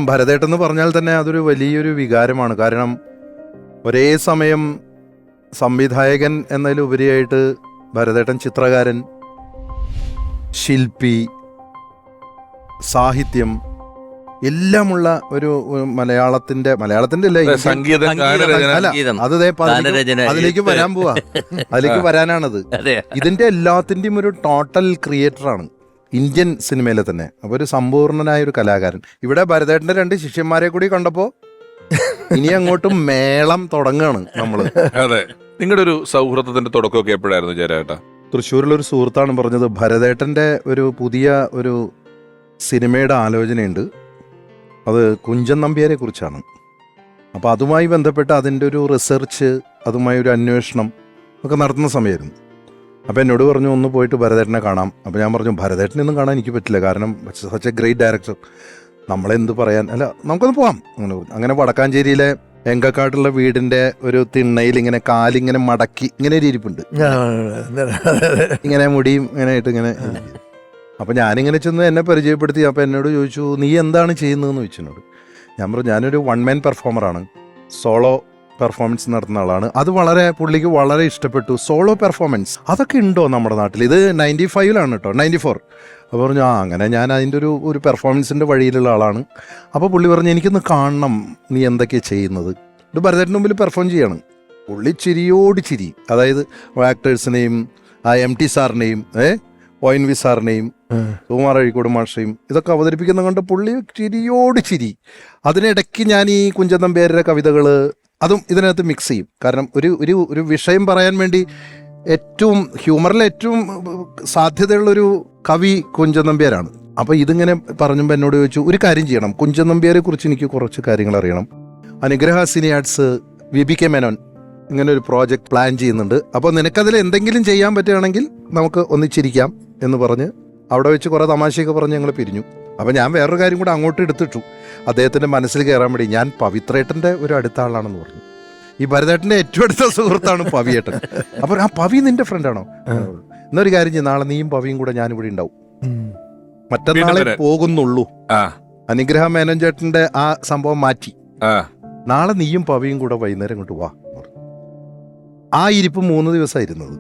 ഭരതേട്ടൻ എന്ന് പറഞ്ഞാൽ തന്നെ അതൊരു വലിയൊരു വികാരമാണ്. കാരണം ഒരേ സമയം സംവിധായകൻ എന്നതിലുപരിയായിട്ട് ഭരതേട്ടൻ ചിത്രകാരൻ, ശില്പി, സാഹിത്യം എല്ലാമുള്ള ഒരു മലയാളത്തിന്റെ അല്ല സംഗീതം, അത് അതിലേക്ക് വരാൻ പോവാ, അതിലേക്ക് വരാനാണത്. ഇതിന്റെ എല്ലാത്തിന്റെയും ഒരു ടോട്ടൽ ക്രിയേറ്ററാണ് ഇന്ത്യൻ സിനിമയിലെ തന്നെ. അപ്പൊ ഒരു സമ്പൂർണനായ ഒരു കലാകാരൻ. ഇവിടെ ഭരതേട്ടന്റെ 2 ശിഷ്യന്മാരെ കൂടി കണ്ടപ്പോ ഇനി അങ്ങോട്ടും മേളം തുടങ്ങാണ് നമ്മള്. അതെ, നിങ്ങളുടെ ഒരു സൗഹൃദത്തിന്റെ തുടക്കമൊക്കെ എപ്പോഴായിരുന്നു ജയരാജേട്ടാ? തൃശ്ശൂരിലൊരു സുഹൃത്താണ് പറഞ്ഞത്, ഭരതേട്ടന്റെ ഒരു പുതിയ ഒരു സിനിമയുടെ ആലോചനയുണ്ട്, അത് കുഞ്ചൻ നമ്പ്യാരെ കുറിച്ചാണ്. അപ്പോൾ അതുമായി ബന്ധപ്പെട്ട് അതിൻ്റെ ഒരു റിസർച്ച്, അതുമായി ഒരു അന്വേഷണം ഒക്കെ നടത്തുന്ന സമയമായിരുന്നു. അപ്പോൾ എന്നോട് പറഞ്ഞു ഒന്ന് പോയിട്ട് ഭരതേട്ടനെ കാണാം. അപ്പോൾ ഞാൻ പറഞ്ഞു ഭരതേട്ടനൊന്നും കാണാൻ എനിക്ക് പറ്റില്ല, കാരണം സച്ച് എ ഗ്രേറ്റ് ഡയറക്ടർ, നമ്മളെന്ത് പറയാൻ, അല്ല നമുക്കൊന്ന് പോവാം. അങ്ങനെ വടക്കാഞ്ചേരിയിലെ എങ്കക്കാട്ടുള്ള വീടിൻ്റെ ഒരു തിണ്ണയിൽ ഇങ്ങനെ കാലിങ്ങനെ മടക്കി ഇങ്ങനെ ഒരു ഇരിപ്പുണ്ട്, ഇങ്ങനെ മുടിയും ഇങ്ങനെ ആയിട്ട് ഇങ്ങനെ. അപ്പോൾ ഞാനിങ്ങനെ ചെന്ന് എന്നെ പരിചയപ്പെടുത്തി. അപ്പോൾ എന്നോട് ചോദിച്ചു നീ എന്താണ് ചെയ്യുന്നതെന്ന് ചോദിച്ചു എന്നോട്. ഞാൻ പറഞ്ഞു ഞാനൊരു 1 man പെർഫോമറാണ്, സോളോ പെർഫോമൻസ് നടത്തുന്ന ആളാണ്. അത് വളരെ പുള്ളിക്ക് വളരെ ഇഷ്ടപ്പെട്ടു. സോളോ പെർഫോമൻസ് അതൊക്കെ ഉണ്ടോ നമ്മുടെ നാട്ടിൽ? ഇത് 95-ലാണ് കേട്ടോ, 94. അപ്പോൾ പറഞ്ഞു അങ്ങനെ ഞാൻ അതിൻ്റെ ഒരു പെർഫോമൻസിൻ്റെ വഴിയിലുള്ള ആളാണ്. അപ്പോൾ പുള്ളി പറഞ്ഞു എനിക്കൊന്ന് കാണണം നീ എന്തൊക്കെയാണ് ചെയ്യുന്നത്. ഇത് ഭരതേട്ടന് മുമ്പിൽ പെർഫോം ചെയ്യാണ്. പുള്ളി ചിരിയോട് ചിരി, അതായത് ആക്ടേഴ്സിനെയും MT സാറിനെയും ONV സാറിനെയും സുകുമാർ അഴീക്കോട് മാഷയും ഇതൊക്കെ അവതരിപ്പിക്കുന്ന കണ്ട് പുള്ളി ചിരിയോട് ചിരി. അതിനിടയ്ക്ക് ഞാൻ ഈ കുഞ്ചൻ നമ്പ്യാരുടെ കവിതകൾ അതും ഇതിനകത്ത് മിക്സ് ചെയ്യും. കാരണം ഒരു വിഷയം പറയാൻ വേണ്ടി ഏറ്റവും ഹ്യൂമറിൽ ഏറ്റവും സാധ്യതയുള്ളൊരു കവി കുഞ്ചൻ നമ്പ്യാരാണ്. അപ്പോൾ ഇതിങ്ങനെ പറഞ്ഞപ്പോൾ എന്നോട് ചോദിച്ചു ഒരു കാര്യം ചെയ്യണം, കുഞ്ചൻ നമ്പ്യാരെ കുറിച്ച് എനിക്ക് കുറച്ച് കാര്യങ്ങൾ അറിയണം. അനുഗ്രഹ സിനി ആർട്സ് VBK മേനോൻ ഇങ്ങനെ ഒരു പ്രോജക്റ്റ് പ്ലാൻ ചെയ്യുന്നുണ്ട്, അപ്പോൾ നിനക്കതിൽ എന്തെങ്കിലും ചെയ്യാൻ പറ്റുകയാണെങ്കിൽ നമുക്ക് ഒന്നിച്ചിരിക്കാം എന്ന് പറഞ്ഞ് അവിടെ വെച്ച് കുറേ തമാശയൊക്കെ പറഞ്ഞ് ഞങ്ങൾ പിരിഞ്ഞു. അപ്പോൾ ഞാൻ വേറൊരു കാര്യം കൂടെ അങ്ങോട്ട് എടുത്തിട്ടു അദ്ദേഹത്തിൻ്റെ മനസ്സിൽ കയറാൻ വേണ്ടി. ഞാൻ പവിത്രേട്ടൻ്റെ ഒരു അടുത്ത ആളാണെന്ന് പറഞ്ഞു. ഈ ഭരതേട്ടൻ്റെ ഏറ്റവും അടുത്ത സുഹൃത്താണ് പവിയേട്ടൻ. അപ്പോൾ ആ പവി നിന്റെ ഫ്രണ്ടാണോ? എന്നൊരു കാര്യം ചെയ്യും, നാളെ നീയും പവിയും കൂടെ ഞാനിവിടെ ഉണ്ടാവും, മറ്റന്നാളെ പോകുന്നുള്ളൂ. അനുഗ്രഹ മേനോൻ ചേട്ടൻ്റെ ആ സംഭവം മാറ്റി, നാളെ നീയും പവിയും കൂടെ വൈകുന്നേരം ഇങ്ങോട്ട് വാ. ആ ഇരിപ്പ് 3 ദിവസമായിരുന്നത്.